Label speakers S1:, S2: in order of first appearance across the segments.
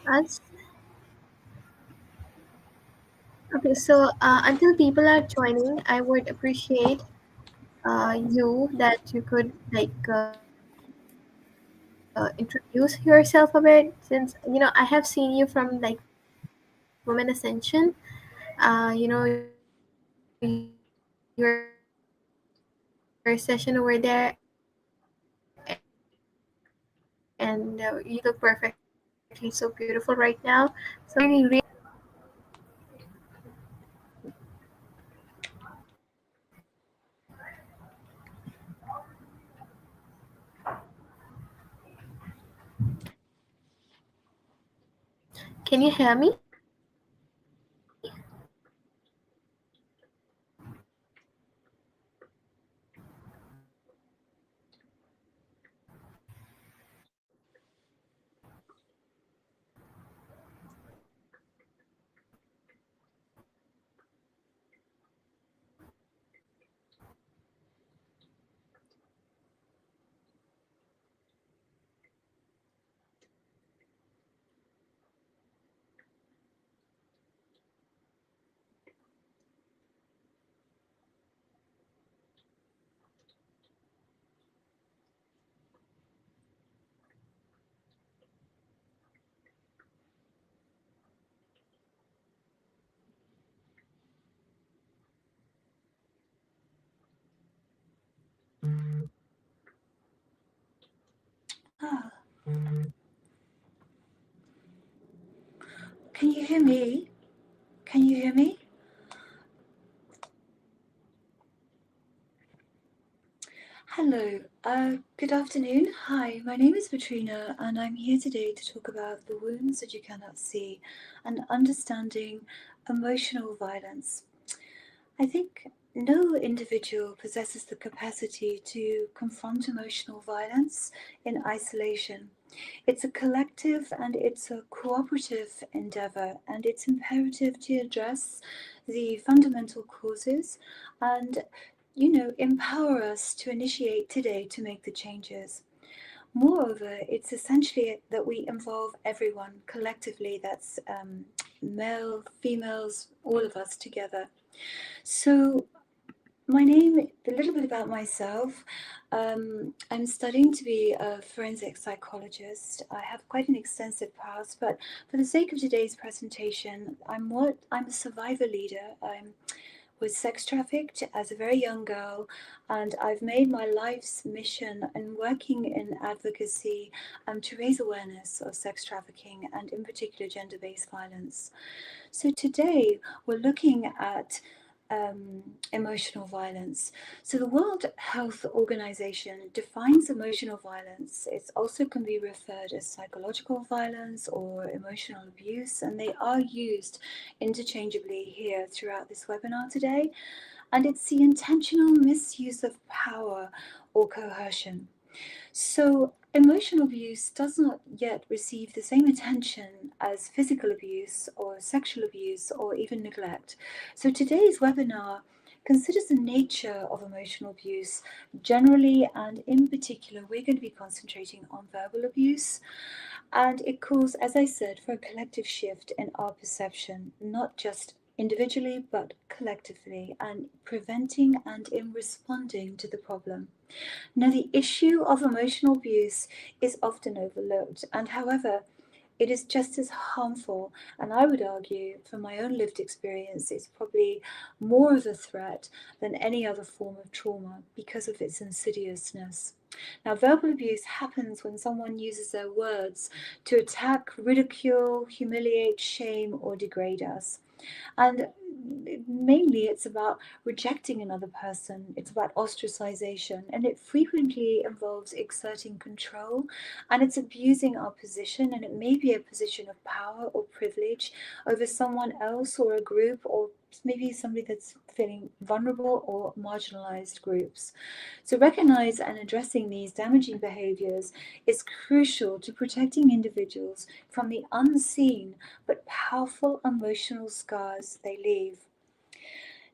S1: us. Okay, so until people are joining, I would appreciate you that you could introduce yourself a bit, since I have seen you from Women Ascension. Your session over there, and you look perfectly so beautiful right now. So I'm really really interested in your session. Can you hear me?
S2: Ah, can you hear me? Can you hear me? Hello, good afternoon. Hi, my name is PETRINA, and I'm here today to talk about the wounds that you cannot see and understanding emotional violence. I think no individual possesses the capacity to confront emotional violence in isolation. It's a collective and it's a cooperative endeavor, and it's imperative to address the fundamental causes and, empower us to initiate today to make the changes. Moreover, it's essentially that we involve everyone collectively, that's male, females, all of us together. So, my name, a little bit about myself. I'm studying to be a forensic psychologist. I have quite an extensive past, but for the sake of today's presentation, I'm a survivor leader. I was sex trafficked as a very young girl, and I've made my life's mission in working in advocacy to raise awareness of sex trafficking and, in particular, gender-based violence. So today we're looking at emotional violence. So the World Health Organization defines emotional violence. It also can be referred as psychological violence or emotional abuse, and they are used interchangeably here throughout this webinar today. And it's the intentional misuse of power or coercion. So, emotional abuse does not yet receive the same attention as physical abuse or sexual abuse or even neglect. So, today's webinar considers the nature of emotional abuse generally, and in particular, we're going to be concentrating on verbal abuse. And it calls, as I said, for a collective shift in our perception, not just individually but collectively, and preventing and in responding to the problem. Now, the issue of emotional abuse is often overlooked, and however, it is just as harmful, and I would argue, from my own lived experience, it's probably more of a threat than any other form of trauma because of its insidiousness. Now, verbal abuse happens when someone uses their words to attack, ridicule, humiliate, shame, or degrade us. And mainly it's about rejecting another person, it's about ostracization, and it frequently involves exerting control, and it's abusing our position, and it may be a position of power or privilege over someone else or a group, or maybe somebody that's feeling vulnerable or marginalized groups. So recognize and addressing these damaging behaviors is crucial to protecting individuals from the unseen but powerful emotional scars they leave.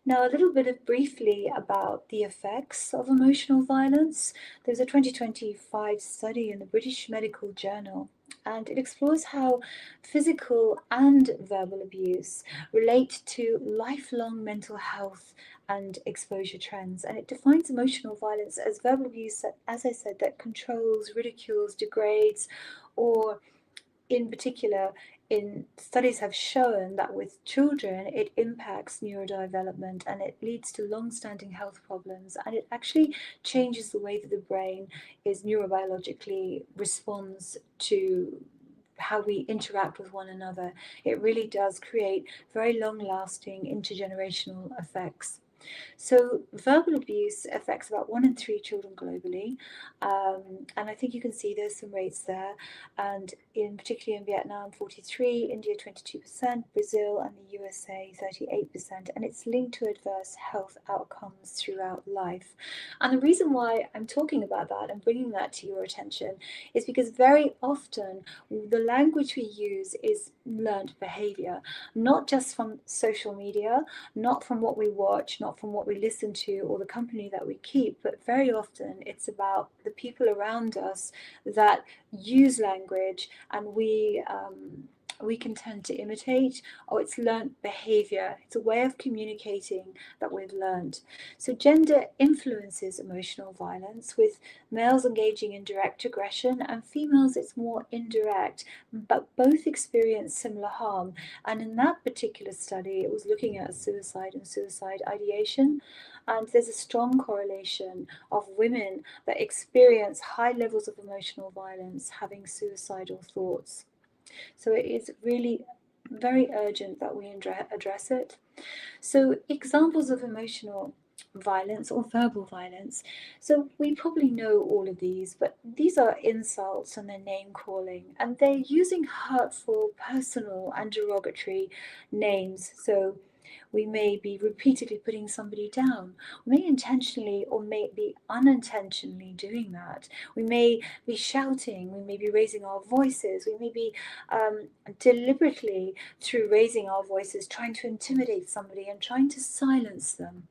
S2: Now, a little bit of briefly about the effects of emotional violence. There's a 2025 study in the British Medical Journal, and it explores how physical and verbal abuse relate to lifelong mental health and exposure trends. And it defines emotional violence as verbal abuse that, as I said, that controls, ridicules, degrades, or in particular, in studies have shown that with children it impacts neurodevelopment and it leads to long-standing health problems, and it actually changes the way that the brain is neurobiologically responds to how we interact with one another. It really does create very long-lasting intergenerational effects. So, verbal abuse affects about 1 in 3 children globally, and I think you can see there's some rates there. And in particularly in Vietnam, 43, India 22%, Brazil and the USA 38%, and it's linked to adverse health outcomes throughout life. And the reason why I'm talking about that and bringing that to your attention is because very often the language we use is learned behavior, not just from social media, not from what we watch, not from what we listen to or the company that we keep, but very often it's about the people around us that use language, and we can tend to imitate, or it's learnt behavior. It's a way of communicating that we've learnt. So gender influences emotional violence, with males engaging in direct aggression and females it's more indirect, but both experience similar harm. And in that particular study, it was looking at suicide and suicide ideation. And there's a strong correlation of women that experience high levels of emotional violence having suicidal thoughts. So it is really very urgent that we address it. So, examples of emotional violence or verbal violence. So, we probably know all of these, but these are insults and they're name calling, and they're using hurtful, personal, and derogatory names. So, we may be repeatedly putting somebody down. We may intentionally or may be unintentionally doing that. We may be shouting, we may be raising our voices, we may be deliberately, through raising our voices, trying to intimidate somebody and trying to silence them.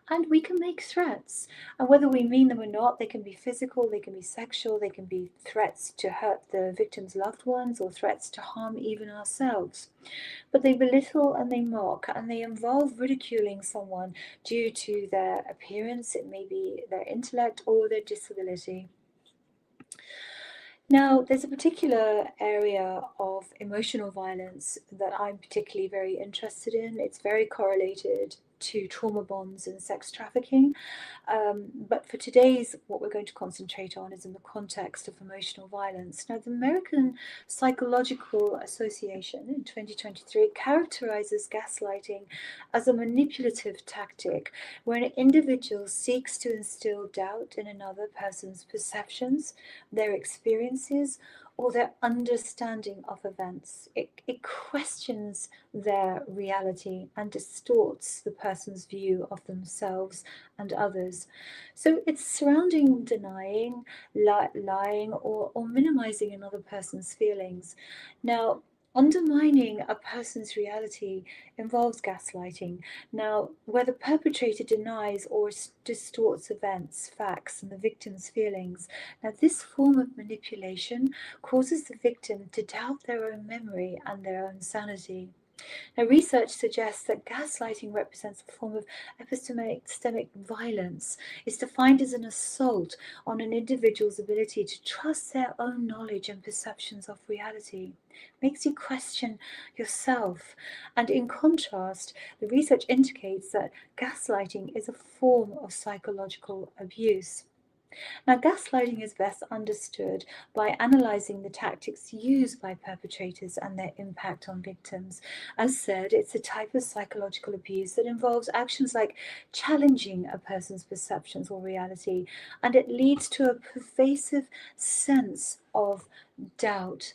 S2: And we can make threats. And whether we mean them or not, they can be physical, they can be sexual, they can be threats to hurt the victim's loved ones or threats to harm even ourselves. But they belittle and they mock, and they involve ridiculing someone due to their appearance, it may be their intellect or their disability. Now, there's a particular area of emotional violence that I'm particularly very interested in. It's very correlated to trauma bonds and sex trafficking. But for today's, what we're going to concentrate on is in the context of emotional violence. Now, the American Psychological Association in 2023 characterizes gaslighting as a manipulative tactic where an individual seeks to instill doubt in another person's perceptions, their experiences, or their understanding of events. It questions their reality and distorts the person's view of themselves and others. So it's surrounding denying, lying, or minimizing another person's feelings. Now, undermining a person's reality involves gaslighting. Now, where the perpetrator denies or distorts events, facts, and the victim's feelings. Now, this form of manipulation causes the victim to doubt their own memory and their own sanity. Now, research suggests that gaslighting represents a form of epistemic violence. It's defined as an assault on an individual's ability to trust their own knowledge and perceptions of reality. It makes you question yourself. And in contrast, the research indicates that gaslighting is a form of psychological abuse. Now, gaslighting is best understood by analysing the tactics used by perpetrators and their impact on victims. As said, it's a type of psychological abuse that involves actions like challenging a person's perceptions or reality, and it leads to a pervasive sense of doubt.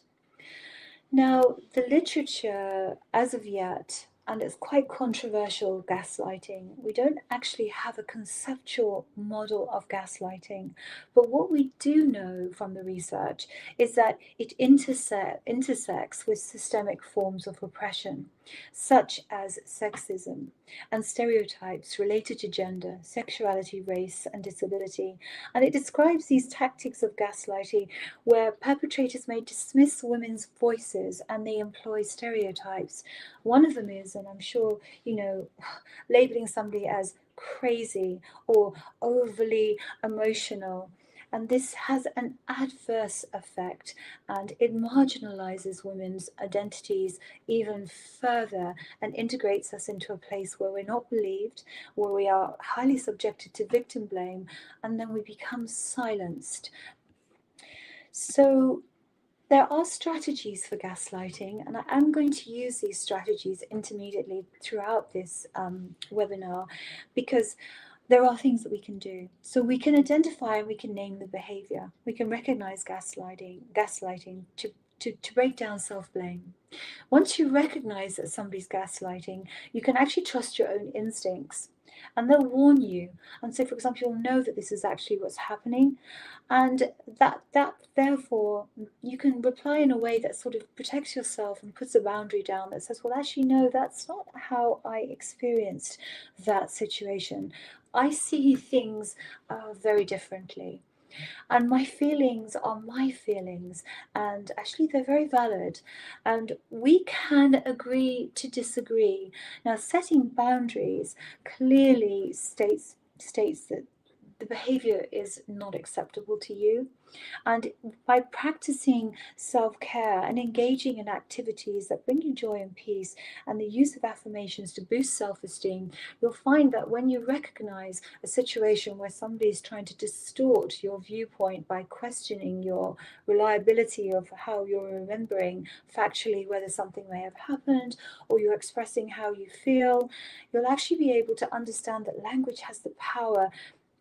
S2: Now, the literature, as of yet, and it's quite controversial, gaslighting. We don't actually have a conceptual model of gaslighting, but what we do know from the research is that it intersects with systemic forms of oppression, such as sexism and stereotypes related to gender, sexuality, race, and disability. And it describes these tactics of gaslighting where perpetrators may dismiss women's voices and they employ stereotypes. One of them is, and I'm sure you know, labeling somebody as crazy or overly emotional. And this has an adverse effect and it marginalizes women's identities even further and integrates us into a place where we're not believed, where we are highly subjected to victim blame, and then we become silenced. So, there are strategies for gaslighting, and I am going to use these strategies intermediately throughout this webinar because there are things that we can do. So we can identify and we can name the behavior. We can recognize gaslighting to break down self-blame. Once you recognize that somebody's gaslighting, you can actually trust your own instincts and they'll warn you. And so, for example, you'll know that this is actually what's happening, and that therefore you can reply in a way that sort of protects yourself and puts a boundary down that says, well, actually, no, that's not how I experienced that situation. I see things very differently. And my feelings are my feelings, and actually, they're very valid. And we can agree to disagree. Now, setting boundaries clearly states that the behavior is not acceptable to you. And by practicing self care and engaging in activities that bring you joy and peace, and the use of affirmations to boost self esteem, you'll find that when you recognize a situation where somebody is trying to distort your viewpoint by questioning your reliability of how you're remembering factually whether something may have happened, or you're expressing how you feel, you'll actually be able to understand that language has the power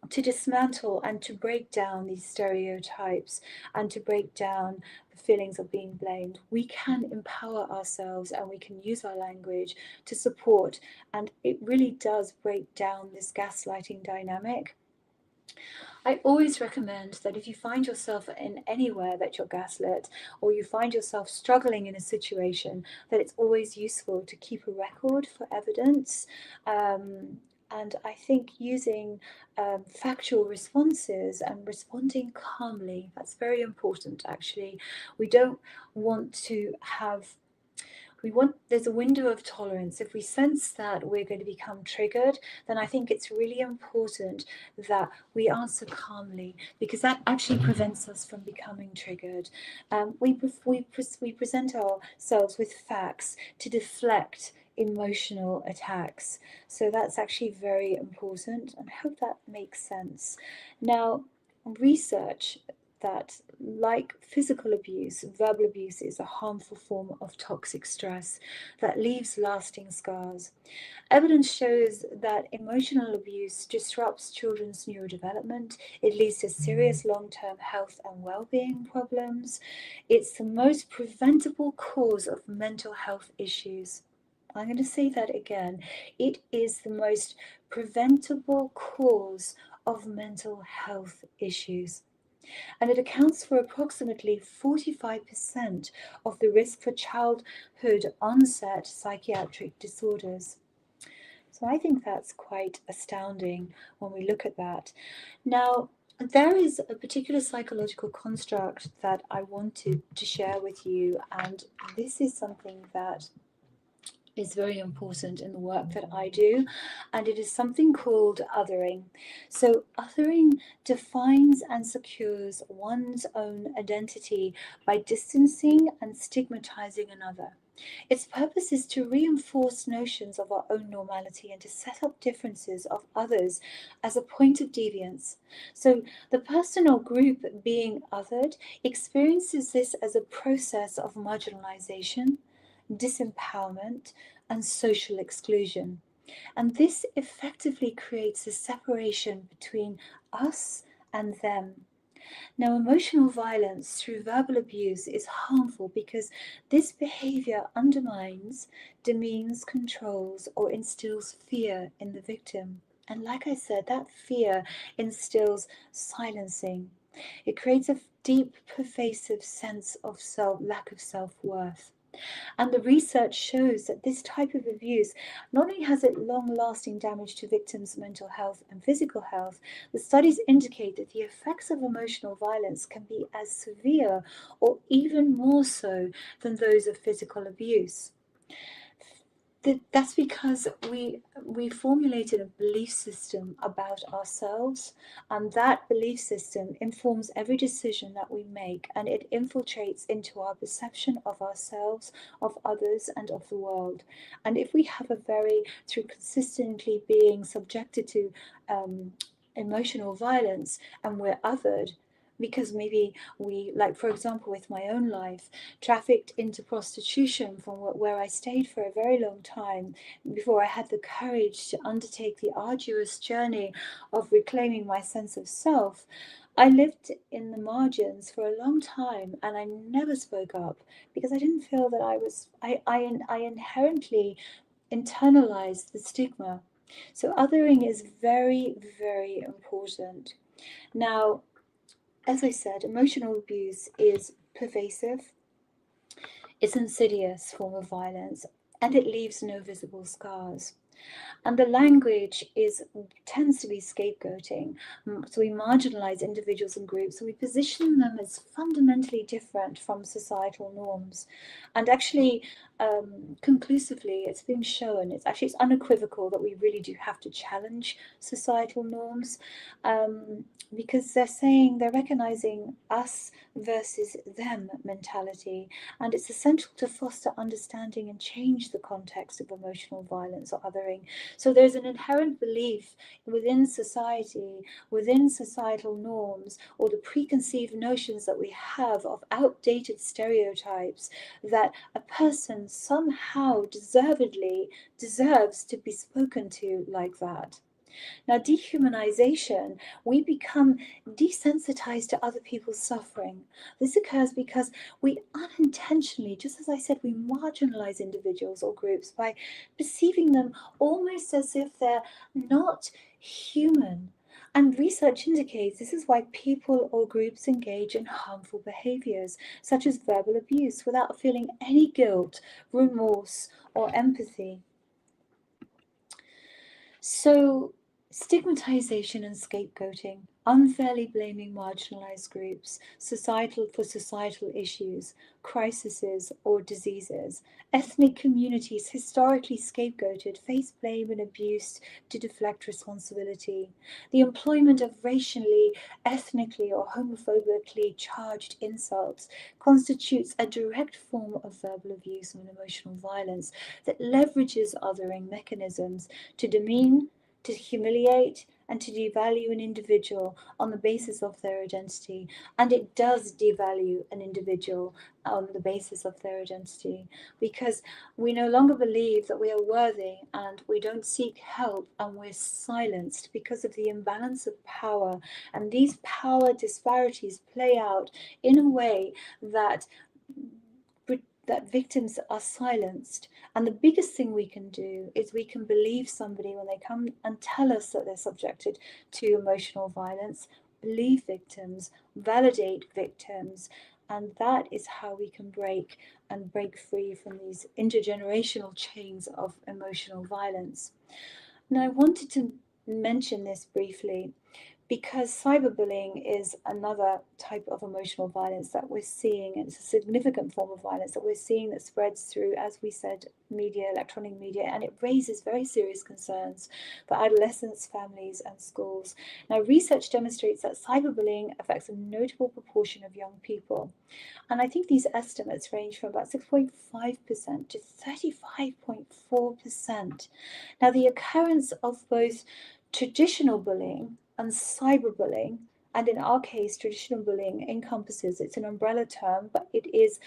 S2: to dismantle and to break down these stereotypes and to break down the feelings of being blamed. We can empower ourselves and we can use our language to support, and it really does break down this gaslighting dynamic. I always recommend that if you find yourself in anywhere that you're gaslit, or you find yourself struggling in a situation, that it's always useful to keep a record for evidence. And I think using factual responses and responding calmly, that's very important actually. We don't want to have there's a window of tolerance. If we sense that we're going to become triggered, then I think it's really important that we answer calmly, because that actually prevents us from becoming triggered. We present ourselves with facts to deflect emotional attacks. So that's actually very important, and I hope that makes sense. Now, research that, like physical abuse, verbal abuse is a harmful form of toxic stress that leaves lasting scars. Evidence shows that emotional abuse disrupts children's neurodevelopment. It leads to serious long term health and well being problems. It's the most preventable cause of mental health issues. I'm going to say that again. It is the most preventable cause of mental health issues, and it accounts for approximately 45% of the risk for childhood onset psychiatric disorders. So I think that's quite astounding when we look at that. Now, there is a particular psychological construct that I wanted to share with you, and this is something that is very important in the work that I do, and it is something called othering. So, othering defines and secures one's own identity by distancing and stigmatizing another. Its purpose is to reinforce notions of our own normality and to set up differences of others as a point of deviance. So, the person or group being othered experiences this as a process of marginalization, disempowerment, and social exclusion. And this effectively creates a separation between us and them. Now, emotional violence through verbal abuse is harmful because this behavior undermines, demeans, controls, or instills fear in the victim. And like I said, that fear instills silencing. It creates a deep, pervasive sense of lack of self worth. And the research shows that this type of abuse not only has it long lasting damage to victims' mental health and physical health, the studies indicate that the effects of emotional violence can be as severe or even more so than those of physical abuse. That's because we formulated a belief system about ourselves, and that belief system informs every decision that we make, and it infiltrates into our perception of ourselves, of others, and of the world. And if we have a very through consistently being subjected to emotional violence, and we're othered because maybe we, like for example with my own life, trafficked into prostitution from where I stayed for a very long time before I had the courage to undertake the arduous journey of reclaiming my sense of self. I lived in the margins for a long time and I never spoke up because I didn't feel that I inherently internalized the stigma. So othering is very, very important. Now, as I said, emotional abuse is pervasive, it's an insidious form of violence, and it leaves no visible scars. And the language is tends to be scapegoating. So we marginalize individuals and groups, so we position them as fundamentally different from societal norms. And actually, conclusively, it's been shown, it's unequivocal that we really do have to challenge societal norms, because they're recognizing us versus them mentality, and it's essential to foster understanding and change the context of emotional violence or othering. So there's an inherent belief within society, within societal norms, or the preconceived notions that we have of outdated stereotypes, that a person somehow deservedly deserves to be spoken to like that. Now, dehumanization, we become desensitized to other people's suffering. This occurs because we unintentionally, just as I said, we marginalize individuals or groups by perceiving them almost as if they're not human. And research indicates this is why people or groups engage in harmful behaviors, such as verbal abuse, without feeling any guilt, remorse, or empathy. So, stigmatization and scapegoating, unfairly blaming marginalized groups, societal issues, crises, or diseases. Ethnic communities historically scapegoated, face blame and abused to deflect responsibility. The employment of racially, ethnically, or homophobically charged insults constitutes a direct form of verbal abuse and emotional violence that leverages othering mechanisms to demean, to humiliate, and to devalue an individual on the basis of their identity. And it does devalue an individual on the basis of their identity, because we no longer believe that we are worthy, and we don't seek help, and we're silenced because of the imbalance of power. And these power disparities play out in a way that victims are silenced. And the biggest thing we can do is we can believe somebody when they come and tell us that they're subjected to emotional violence, believe victims, validate victims. And that is how we can break free from these intergenerational chains of emotional violence. Now, I wanted to mention this briefly because cyberbullying is another type of emotional violence that we're seeing. It's a significant form of violence that we're seeing that spreads through, as we said, media, electronic media, and it raises very serious concerns for adolescents, families, and schools. Now, research demonstrates that cyberbullying affects a notable proportion of young people. And I think these estimates range from about 6.5% to 35.4%. Now, the occurrence of both traditional bullying and cyberbullying, and in our case, traditional bullying encompasses, it's an umbrella term, but it is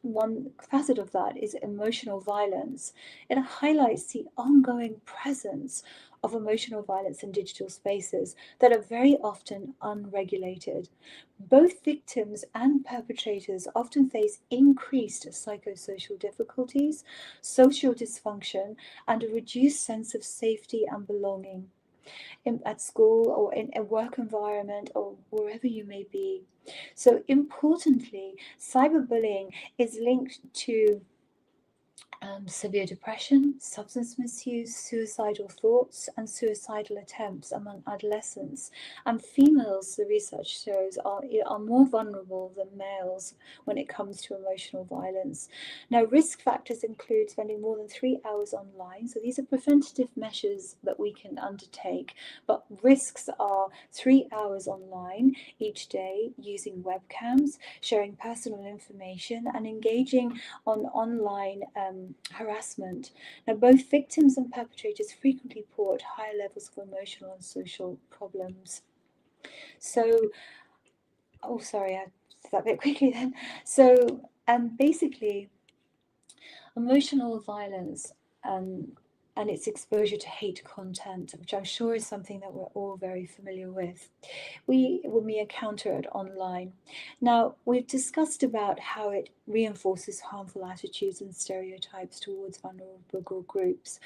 S2: one facet of that is emotional violence. It highlights the ongoing presence of emotional violence in digital spaces that are very often unregulated. Both victims and perpetrators often face increased psychosocial difficulties, social dysfunction, and a reduced sense of safety and belonging at school or in a work environment or wherever you may be. So, importantly, cyberbullying is linked to severe depression, substance misuse, suicidal thoughts, and suicidal attempts among adolescents. And females, the research shows, are more vulnerable than males when it comes to emotional violence. Now, risk factors include spending more than 3 hours online. So these are preventative measures that we can undertake. But risks are 3 hours online each day using webcams, sharing personal information, and engaging on online harassment. Now, both victims and perpetrators frequently report higher levels of emotional and social problems. So, oh, sorry, I said that a bit quickly then. So, basically, emotional violence and its exposure to hate content, which I'm sure is something that we're all very familiar with, when we encounter it online. Now, we've discussed about how it reinforces harmful attitudes and stereotypes towards vulnerable groups.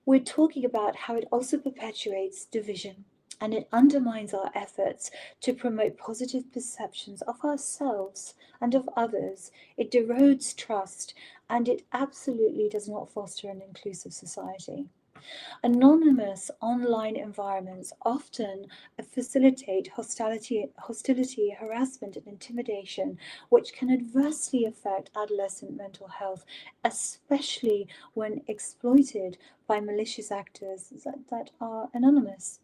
S2: We're talking about how it also perpetuates division and it undermines our efforts to promote positive perceptions of ourselves and of others. It erodes trust and it absolutely does not foster an inclusive society. Anonymous online environments often facilitate hostility, harassment, and intimidation, which can adversely affect adolescent mental health, especially when exploited by malicious actors that are anonymous.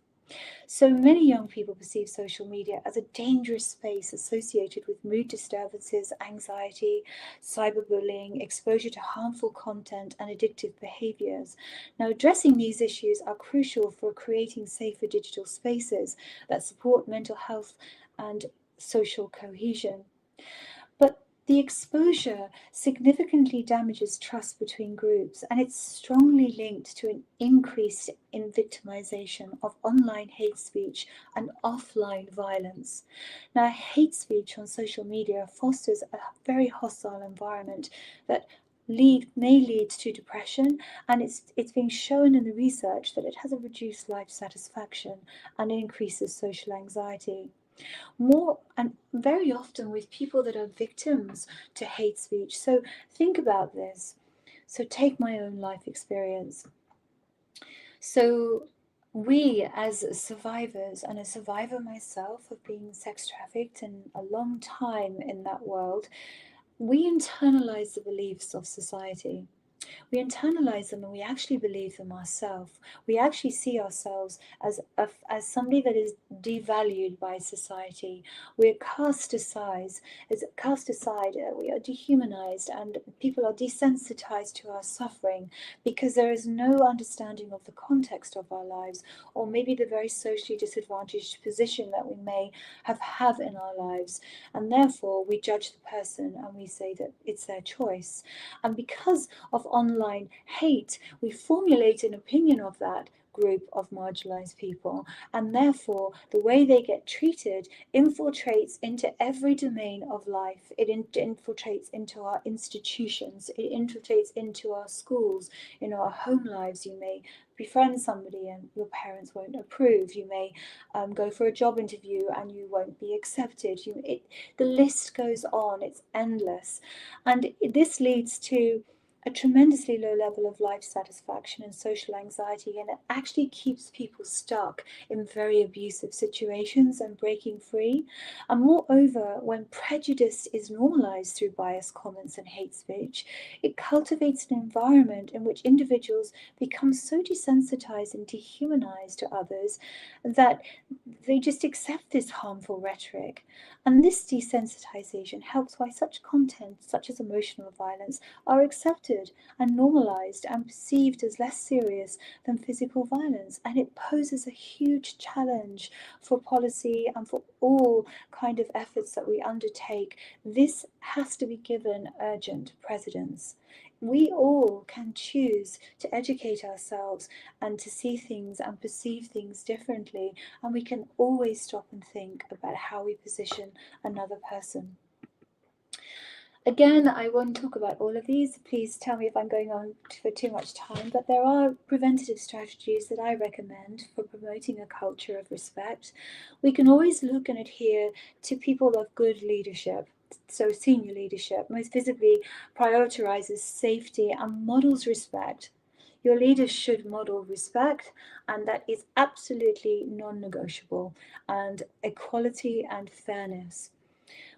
S2: So many young people perceive social media as a dangerous space associated with mood disturbances, anxiety, cyberbullying, exposure to harmful content, and addictive behaviors. Now, addressing these issues are crucial for creating safer digital spaces that support mental health and social cohesion. But the exposure significantly damages trust between groups, and it's strongly linked to an increase in victimization of online hate speech and offline violence. Now, hate speech on social media fosters a very hostile environment that may lead to depression, and it's being shown in the research that it has a reduced life satisfaction and increases social anxiety more and very often with people that are victims to hate speech. So think about this. So take my own life experience. So we as survivors, and a survivor myself of being sex trafficked and a long time in that world, we internalize the beliefs of society. We internalize them and we actually believe them ourselves. We actually see ourselves as somebody that is devalued by society. We're cast aside, we are dehumanized, and people are desensitized to our suffering because there is no understanding of the context of our lives, or maybe the very socially disadvantaged position that we may have in our lives. And therefore, we judge the person and we say that it's their choice. And because of online hate, we formulate an opinion of that group of marginalized people, and therefore the way they get treated infiltrates into every domain of life. It infiltrates into our institutions, it infiltrates into our schools, in our home lives. You may befriend somebody and your parents won't approve. You may go for a job interview and you won't be accepted. The list goes on, it's endless. And this leads to a tremendously low level of life satisfaction and social anxiety, and it actually keeps people stuck in very abusive situations and breaking free. And moreover, when prejudice is normalized through biased comments and hate speech, it cultivates an environment in which individuals become so desensitized and dehumanized to others that they just accept this harmful rhetoric. And this desensitization helps why such content, such as emotional violence, are accepted and normalized and perceived as less serious than physical violence. And it poses a huge challenge for policy and for all kind of efforts that we undertake. This has to be given urgent precedence. We all can choose to educate ourselves and to see things and perceive things differently, and we can always stop and think about how we position another person. Again, I won't talk about all of these. Please tell me if I'm going on for too much time, but there are preventative strategies that I recommend for promoting a culture of respect. We can always look and adhere to people of good leadership. So, senior leadership most visibly prioritizes safety and models respect. Your leaders should model respect, and that is absolutely non negotiable, and equality and fairness.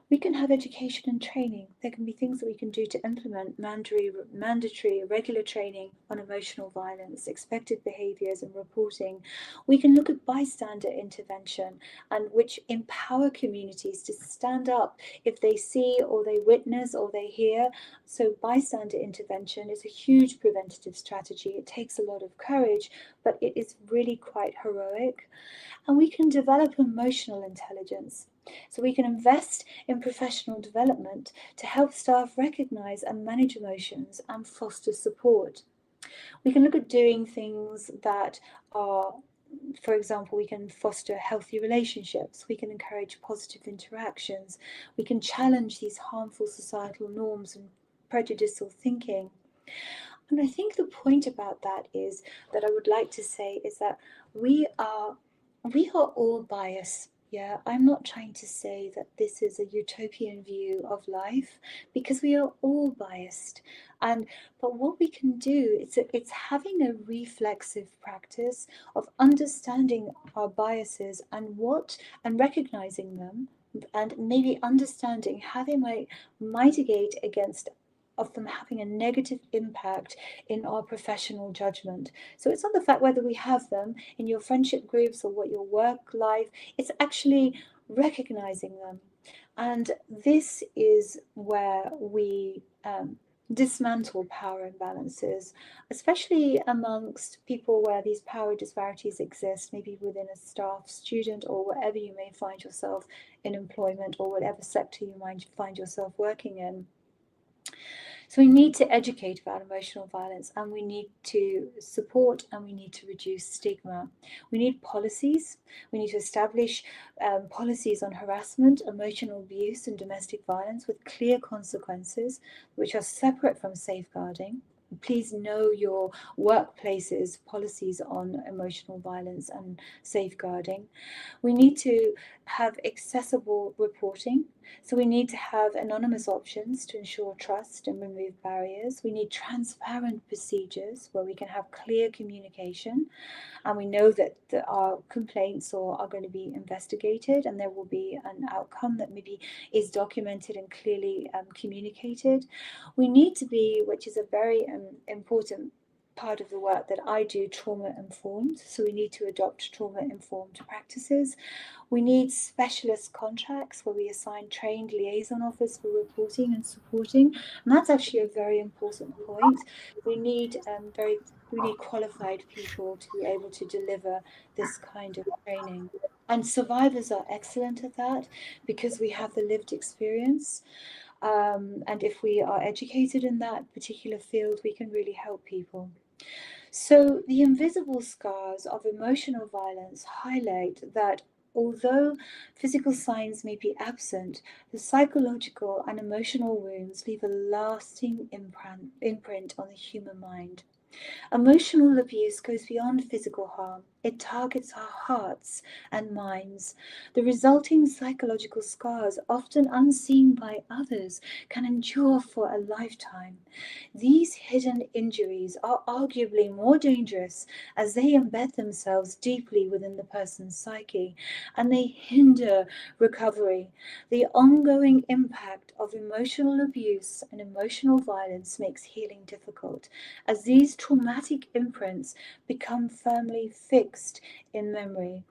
S2: We can have education and training. There can be things that we can do to implement mandatory regular training on emotional violence, expected behaviours, and reporting. We can look at bystander intervention, and which empower communities to stand up if they see or they witness or they hear. So, bystander intervention is a huge preventative strategy. It takes a lot of courage, but it is really quite heroic. And we can develop emotional intelligence. So we can invest in professional development to help staff recognize and manage emotions and foster support. We can look at doing things that are, for example, we can foster healthy relationships, we can encourage positive interactions, we can challenge these harmful societal norms and prejudicial thinking. And I think the point about that is that I would like to say is that we are we are all biased. Yeah, I'm not trying to say that this is a utopian view of life because we are all biased. And but what we can do is it's having a reflexive practice of understanding our biases and recognizing them and maybe understanding how they might mitigate against of them having a negative impact in our professional judgment. So it's not the fact whether we have them in your friendship groups or what your work life, it's actually recognizing them. And this is where we dismantle power imbalances, especially amongst people where these power disparities exist, maybe within a staff, student, or wherever you may find yourself in employment or whatever sector you might find yourself working in. So we need to educate about emotional violence, and we need to support and we need to reduce stigma. We need policies. We need to establish policies on harassment, emotional abuse, and domestic violence with clear consequences, which are separate from safeguarding. Please know your workplace's policies on emotional violence and safeguarding. We need to have accessible reporting. So we need to have anonymous options to ensure trust and remove barriers. We need transparent procedures where we can have clear communication, and we know that our complaints are going to be investigated and there will be an outcome that maybe is documented and clearly communicated. We need to be, which is a very important part of the work that I do, trauma informed. So we need to adopt trauma informed practices. We need specialist contracts where we assign trained liaison officers for reporting and supporting. And that's actually a very important point. We need we need qualified people to be able to deliver this kind of training. And survivors are excellent at that because we have the lived experience. And if we are educated in that particular field, we can really help people. So, the invisible scars of emotional violence highlight that although physical signs may be absent, the psychological and emotional wounds leave a lasting imprint on the human mind. Emotional abuse goes beyond physical harm. It targets our hearts and minds. The resulting psychological scars, often unseen by others, can endure for a lifetime. These hidden injuries are arguably more dangerous as they embed themselves deeply within the person's psyche and they hinder recovery. The ongoing impact of emotional abuse and emotional violence makes healing difficult as these traumatic imprints become firmly fixed in memory.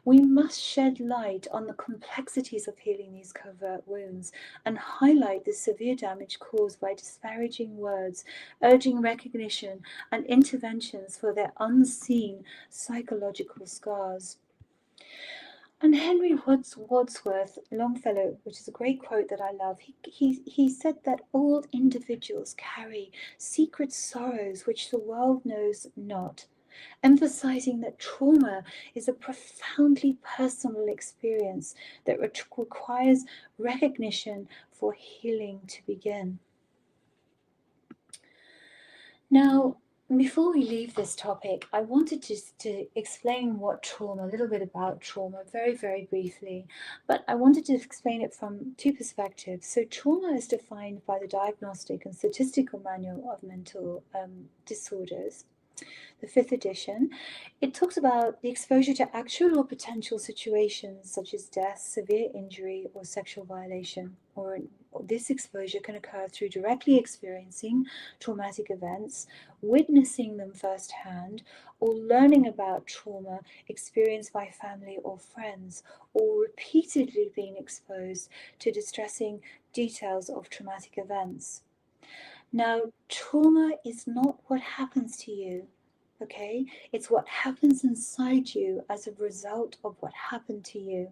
S2: We must shed light on the complexities of healing these covert wounds and highlight the severe damage caused by disparaging words, urging recognition and interventions for their unseen psychological scars. And Henry Wadsworth Longfellow, which is a great quote that I love, he said that all individuals carry secret sorrows which the world knows not, emphasizing that trauma is a profoundly personal experience that requires recognition for healing to begin. Now, before we leave this topic, I wanted just to explain what trauma, a little bit about trauma, very, very briefly. But I wanted to explain it from two perspectives. So, trauma is defined by the Diagnostic and Statistical Manual of Mental Disorders, the fifth edition. It talks about the exposure to actual or potential situations such as death, severe injury, or sexual violation. Or this exposure can occur through directly experiencing traumatic events, witnessing them firsthand, or learning about trauma experienced by family or friends, or repeatedly being exposed to distressing details of traumatic events. Now, trauma is not what happens to you, okay? It's what happens inside you as a result of what happened to you.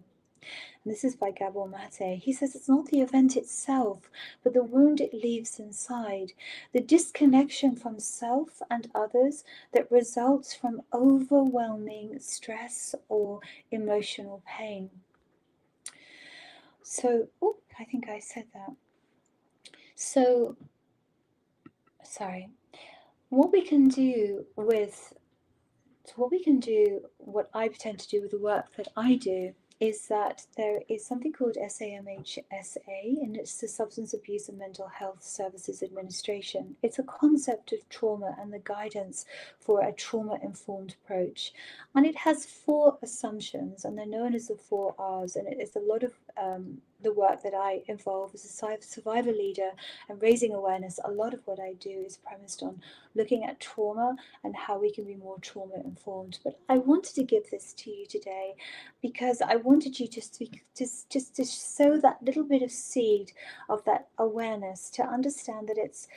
S2: And this is by Gabor Mate. He says it's not the event itself, but the wound it leaves inside, the disconnection from self and others that results from overwhelming stress or emotional pain. So, oh, I think I said that. So, sorry. What we can do with So what we can do, what I tend to do with the work that I do, is that there is something called SAMHSA, and it's the Substance Abuse and Mental Health Services Administration. It's a concept of trauma and the guidance for a trauma-informed approach. And it has four assumptions, and they're known as the four R's, and it is a lot of the work that I involve as a survivor leader and raising awareness. A lot of what I do is premised on looking at trauma and how we can be more trauma informed. But I wanted to give this to you today because I wanted you just to sow that little bit of seed of that awareness, to understand that it's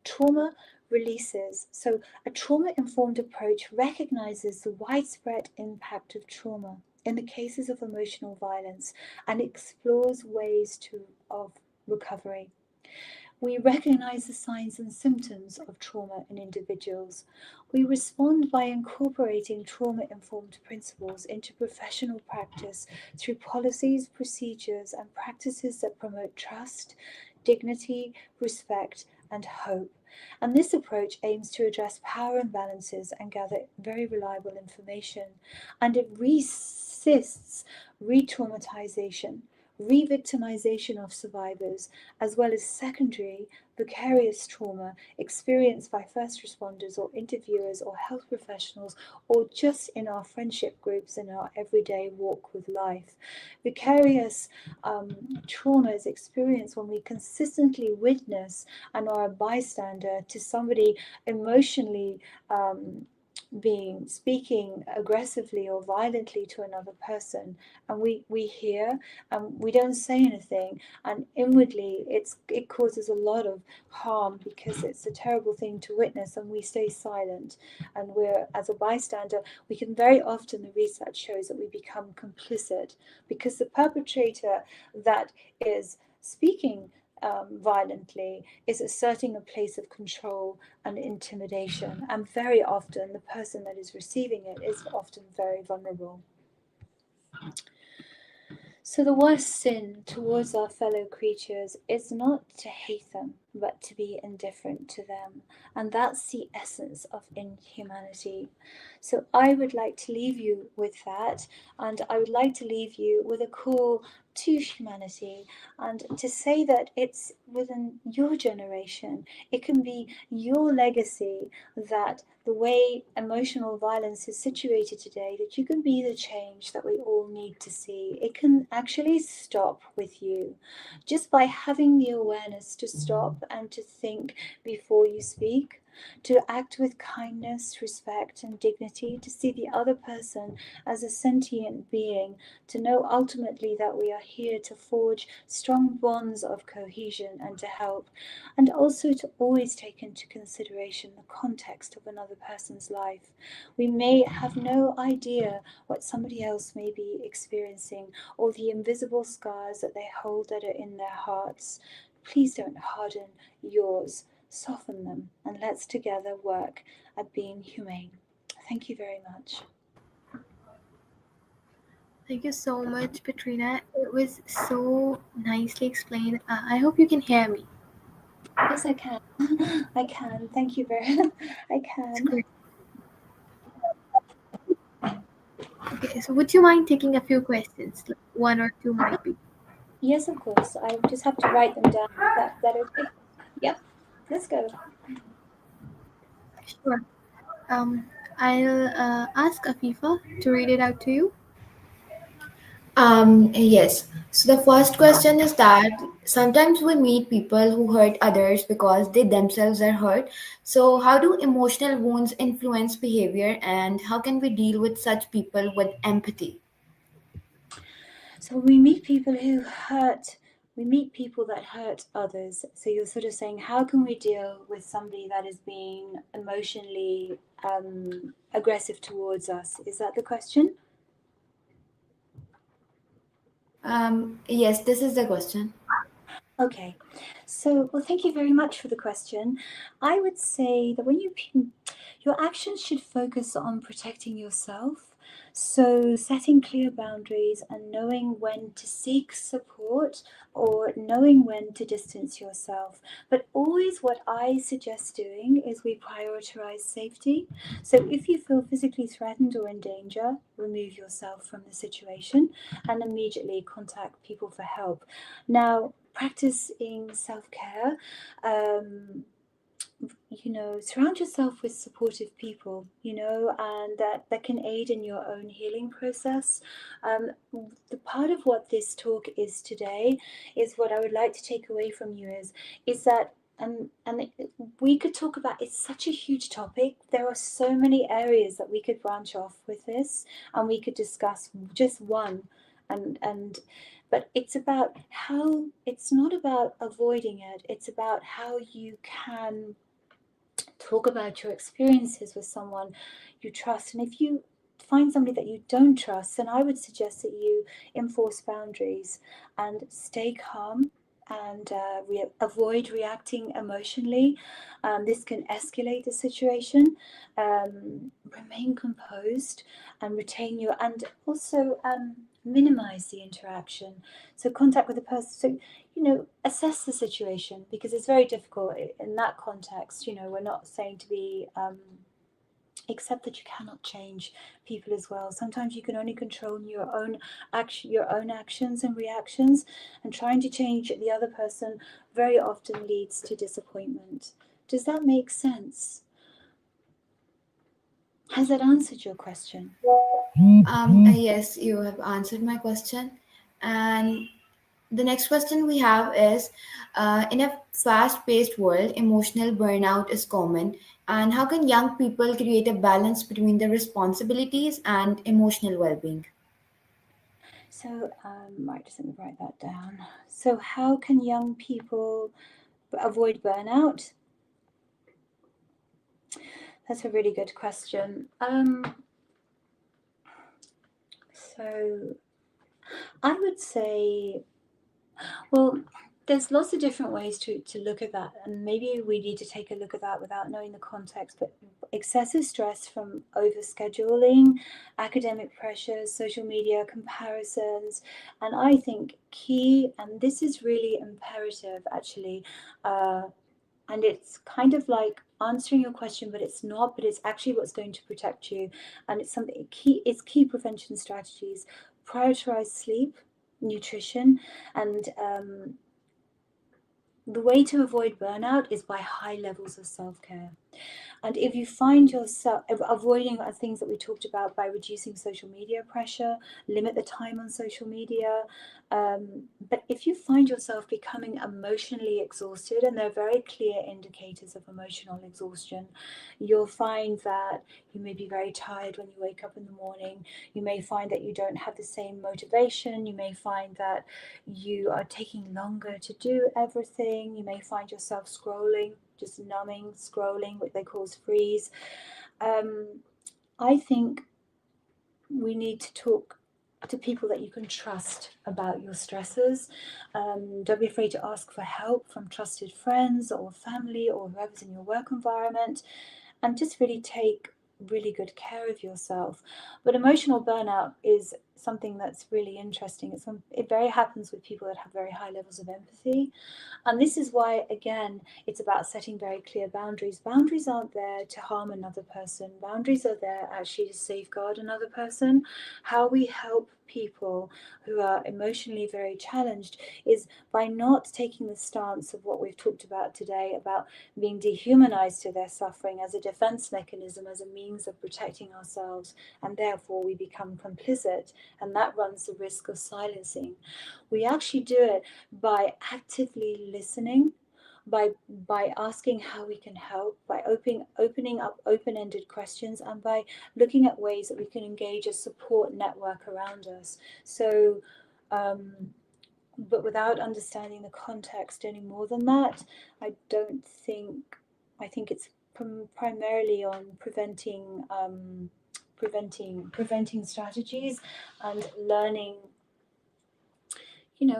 S2: trauma releases. So a trauma informed approach recognizes the widespread impact of trauma in the cases of emotional violence and explores ways of recovery. We recognize the signs and symptoms of trauma in individuals. We respond by incorporating trauma informed principles into professional practice through policies, procedures, and practices that promote trust, dignity, respect, and hope. And this approach aims to address power imbalances and gather very reliable information. And it resists re traumatization, re victimization of survivors, as well as secondary vicarious trauma experienced by first responders or interviewers or health professionals, or just in our friendship groups in our everyday walk with life. Vicarious trauma is experienced when we consistently witness and are a bystander to somebody emotionally being speaking aggressively or violently to another person, and we hear and we don't say anything, and inwardly it causes a lot of harm because it's a terrible thing to witness, and we stay silent, and we're, as a bystander, we can very often, the research shows that we become complicit because the perpetrator that is speaking violently is asserting a place of control and intimidation, and very often the person that is receiving it is often very vulnerable. So, the worst sin towards our fellow creatures is not to hate them, but to be indifferent to them. And that's the essence of inhumanity. So, I would like to leave you with that. And I would like to leave you with a call to humanity and to say that it's within your generation, it can be your legacy, that the way emotional violence is situated today, that you can be the change that we all need to see. It can actually stop with you just by having the awareness to stop stop and to think before you speak, to act with kindness, respect, and dignity, to see the other person as a sentient being, to know ultimately that we are here to forge strong bonds of cohesion and to help, and also to always take into consideration the context of another person's life. We may have no idea what somebody else may be experiencing or the invisible scars that they hold that are in their hearts. Please don't harden yours, soften them, and let's together work at being humane. Thank you very much.
S1: Thank you so much, Petrina. It was so nicely explained. I hope you can hear me.
S2: Yes, I can. I can. Thank you very I
S1: It's
S2: can.
S1: great. Okay, so would you mind taking a few questions? Like one or two might be.
S2: Yes, of course. I just have to write them down. That okay? Yep. Let's go.
S1: Sure. I'll ask Afifa to read it out to you.
S3: Yes. So the first question is that sometimes we meet people who hurt others because they themselves are hurt. So how do emotional wounds influence behavior and how can we deal with such people with empathy?
S2: So when we meet people who hurt, we meet people that hurt others. So you're sort of saying, how can we deal with somebody that is being emotionally aggressive towards us? Is that the question?
S3: Yes, this is the question.
S2: Okay, so well, thank you very much for the question. I would say that your actions should focus on protecting yourself. So, setting clear boundaries and knowing when to seek support or knowing when to distance yourself. But always, what I suggest doing is we prioritize safety. So, if you feel physically threatened or in danger, remove yourself from the situation and immediately contact people for help. Now, practicing self care, um, surround yourself with supportive people, and that can aid in your own healing process. Um, the part of what this talk is today is what I would like to take away from you is that. We could talk about it's such a huge topic. There are so many areas that we could branch off with this, and we could discuss just one. And but it's about how it's not about avoiding it. It's about how you can talk about your experiences with someone you trust. And if you find somebody that you don't trust, then I would suggest that you enforce boundaries and stay calm and avoid reacting emotionally. This can escalate the situation. Remain composed and retain your, and also minimize the interaction. So, contact with the person. So, assess the situation because it's very difficult in that context. We're not saying to be except that you cannot change people as well. Sometimes you can only control your own actions and reactions, and trying to change the other person very often leads to disappointment. Does that make sense? Has that answered your question?
S3: Yes, you have answered my question. And the next question we have is in a fast paced world, emotional burnout is common. And how can young people create a balance between their responsibilities and emotional well being?
S2: So, right, just let me write that down. So, how can young people avoid burnout? That's a really good question. So I would say, well, there's lots of different ways to look at that, and maybe we need to take a look at that without knowing the context. But excessive stress from overscheduling, academic pressures, social media comparisons, and I think key, and this is really imperative actually, uh, and it's kind of like answering your question, but it's not, but it's actually what's going to protect you, and it's something key. It's key prevention strategies. Prioritize sleep, nutrition, and the way to avoid burnout is by high levels of self-care. And if you find yourself avoiding things that we talked about by reducing social media pressure, limit the time on social media. But if you find yourself becoming emotionally exhausted, and there are very clear indicators of emotional exhaustion, you'll find that you may be very tired when you wake up in the morning. You may find that you don't have the same motivation. You may find that you are taking longer to do everything. You may find yourself scrolling, just numbing, scrolling, what they call freeze. Um, I think we need to talk to people that you can trust about your stresses. Don't be afraid to ask for help from trusted friends or family or whoever's in your work environment, and just really take really good care of yourself. But emotional burnout is something that's really interesting. It very happens with people that have very high levels of empathy, and this is why, again, it's about setting very clear boundaries. Boundaries aren't there to harm another person, boundaries are there actually to safeguard another person. How we help people who are emotionally very challenged is by not taking the stance of what we've talked about today, about being dehumanized to their suffering as a defense mechanism, as a means of protecting ourselves, and therefore we become complicit, and that runs the risk of silencing. We actually do it by actively listening, by asking how we can help, by opening up open-ended questions, and by looking at ways that we can engage a support network around us. So um, but without understanding the context any more than that, I don't think I think it's primarily on preventing strategies and learning,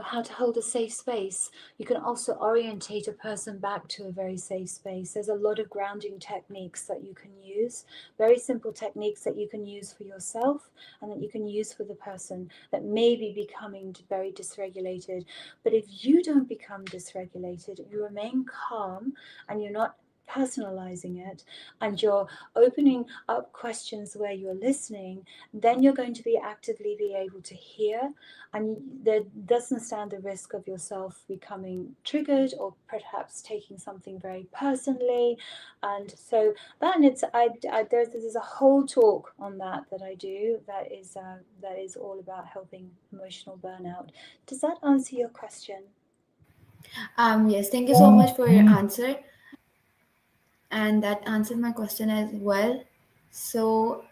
S2: how to hold a safe space. You can also orientate a person back to a very safe space. There's a lot of grounding techniques that you can use, very simple techniques that you can use for yourself and that you can use for the person that may be becoming very dysregulated. But if you don't become dysregulated, you remain calm and you're not personalizing it, and you're opening up questions where you're listening, then you're going to be able to hear, and there doesn't stand the risk of yourself becoming triggered or perhaps taking something very personally. And so that, and there's a whole talk on that I do that is all about helping emotional burnout. Does that answer your question?
S3: Yes, thank you so much for your answer. And that answered my question as well. So,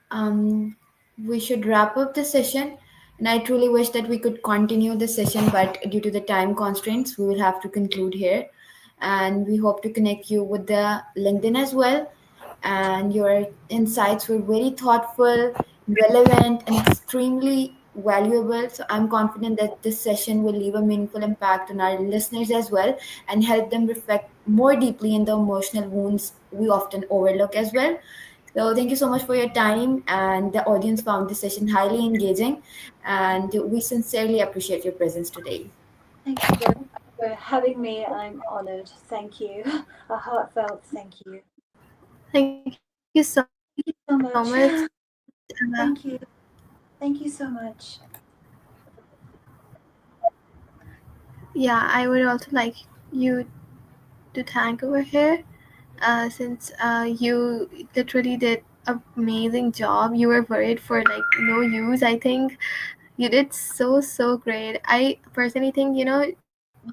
S3: we should wrap up the session. And I truly wish that we could continue the session, but due to the time constraints, we will have to conclude here. And we hope to connect you with the LinkedIn as well. And your insights were very thoughtful, relevant, and extremely valuable. So I'm confident that this session will leave a meaningful impact on our listeners as well and help them reflect more deeply in the emotional wounds we often overlook as well. So thank you so much for your time, and the audience found this session highly engaging, and we sincerely appreciate your presence today.
S2: Thank you very much for having me. I'm honored. Thank you. A heartfelt thank you.
S1: Thank you so
S2: Thank you
S1: much.
S2: so much. Thank you. Thank you so much.
S1: Yeah, I would also like you to thank over here, since you literally did an amazing job. You were worried for like no use. I think you did so great. I personally think,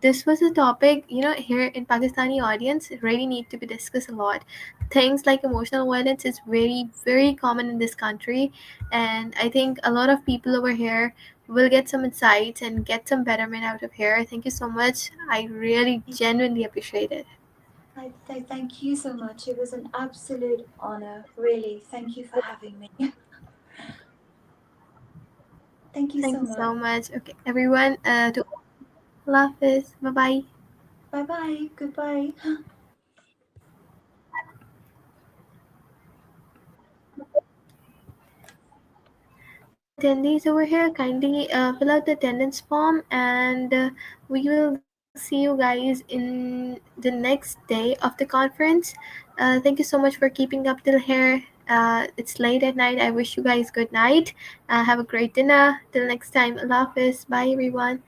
S1: this was a topic, here in Pakistani audience really need to be discussed a lot. Things like emotional violence is very common in this country, and I think a lot of people over here will get some insights and get some betterment out of here. Thank you so much. I really genuinely appreciate it.
S2: I thank you so much. It was an absolute honor. Really. Thank you for having me. Thank you
S1: Thank
S2: so
S1: you
S2: much.
S1: so much. Okay, everyone, to Allah Hafiz. Bye bye.
S2: Bye bye. Goodbye.
S1: To the attendees over here, kindly fill out the attendance form, and we will see you guys in the next day of the conference. Thank you so much for keeping up till here. It's late at night. I wish you guys good night. Have a great dinner. Till next time. Allah Hafiz. Bye, everyone.